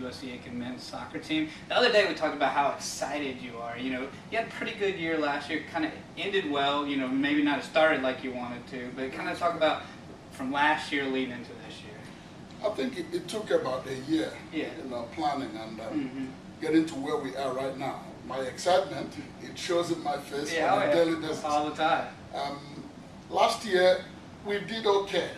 USC Aiken men's soccer team. The other day we talked about how excited you are. You know, you had a pretty good year last year, kind of ended well, you know, maybe not started like you wanted to, but kind of talk about from last year leading into this year. I think it took about a year, you know, planning and getting to where we are right now. My excitement, it shows in my face on a daily basis. All the time. Last year, we did okay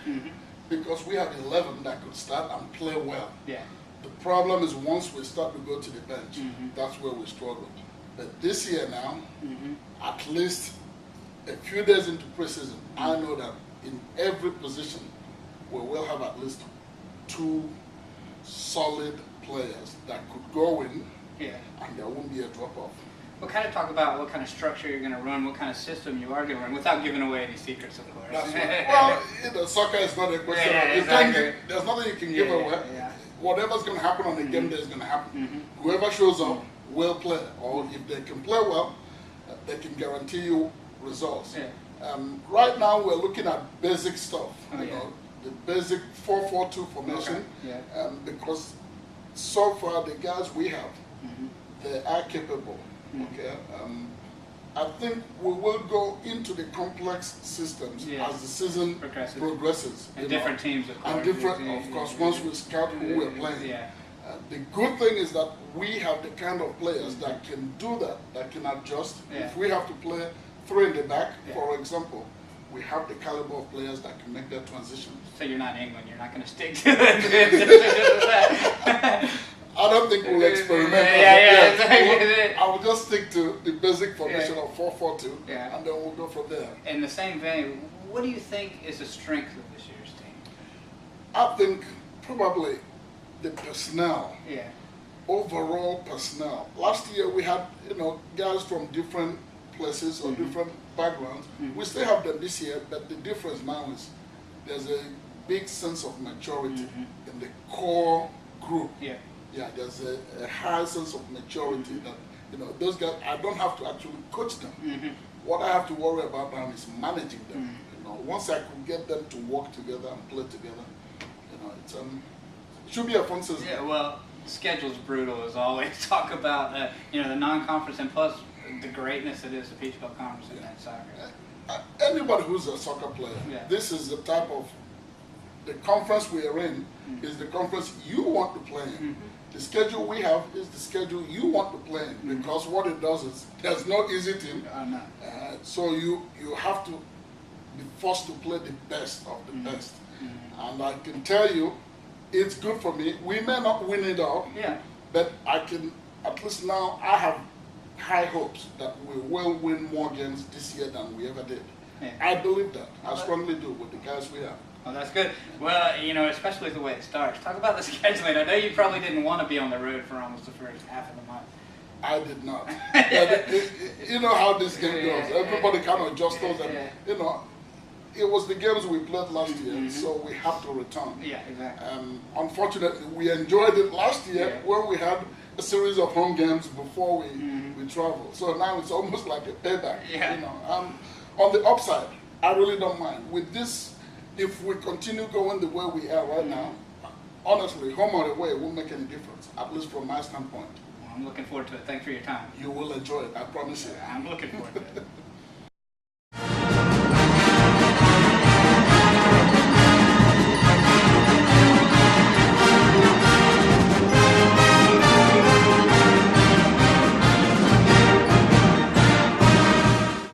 because we had 11 that could start and play well. Yeah. The problem is once we start to go to the bench, that's where we struggled. But this year now, at least a few days into preseason, I know that in every position, we will have at least 2 solid players that could go in, and there won't be a drop-off. We'll kind of talk about what kind of structure you're going to run, what kind of system you are going to run, without giving away any secrets, of course. That's right. Well, you know, soccer is not a question of exactly. There's nothing you can give away. Whatever's going to happen on the game day is going to happen. Whoever shows up will play, or if they can play well, they can guarantee you results. Right now, we're looking at basic stuff. You know, the basic 4-4-2 formation, because so far the guys we have, they are capable. I think we will go into the complex systems as the season progresses. And different teams, of course. And different, of course, once we scout who we're playing. The good thing is that we have the kind of players that can do that, that can adjust. If we have to play 3 in the back, for example, we have the caliber of players that can make that transition. So you're not England, you're not going to stick to it. I don't think we'll experiment. I will just stick to the basic formation of 4-4-2, and then we'll go from there. In the same vein, what do you think is the strength of this year's team? I think probably the personnel. Overall personnel. Last year we had, you know, guys from different places or different backgrounds. We still have them this year, but the difference now is there's a big sense of maturity in the core group. There's a high sense of maturity that, you know, those guys, I don't have to actually coach them. What I have to worry about now is managing them. You know, once I could get them to work together and play together, you know, it should be a fun season. Well, the schedule's brutal as always. Talk about, you know, the non-conference and plus the greatness it is, the Peach Belt Conference in that soccer. Anybody who's a soccer player, this is the type of, the conference we are in is the conference you want to play in. The schedule we have is the schedule you want to play in, because what it does is there's no easy team. So you have to be forced to play the best of the best. And I can tell you, it's good for me. We may not win it all, but I can, at least now, I have high hopes that we will win more games this year than we ever did. I believe that. I strongly do with the guys we have. Well, that's good. Well, you know, especially the way it starts. Talk about the scheduling. I know you probably didn't want to be on the road for almost the first half of the month. I did not. You know how this game goes. Everybody kind of adjusts those. And, you know, it was the games we played last year, so we have to return. Unfortunately, we enjoyed it last year when we had a series of home games before we traveled. So now it's almost like a payback. You know, on the upside, I really don't mind. With this, if we continue going the way we are right now, honestly, home or away won't make any difference, at least from my standpoint. Well, I'm looking forward to it. Thanks for your time. You will enjoy it, I promise you. I'm looking forward to it.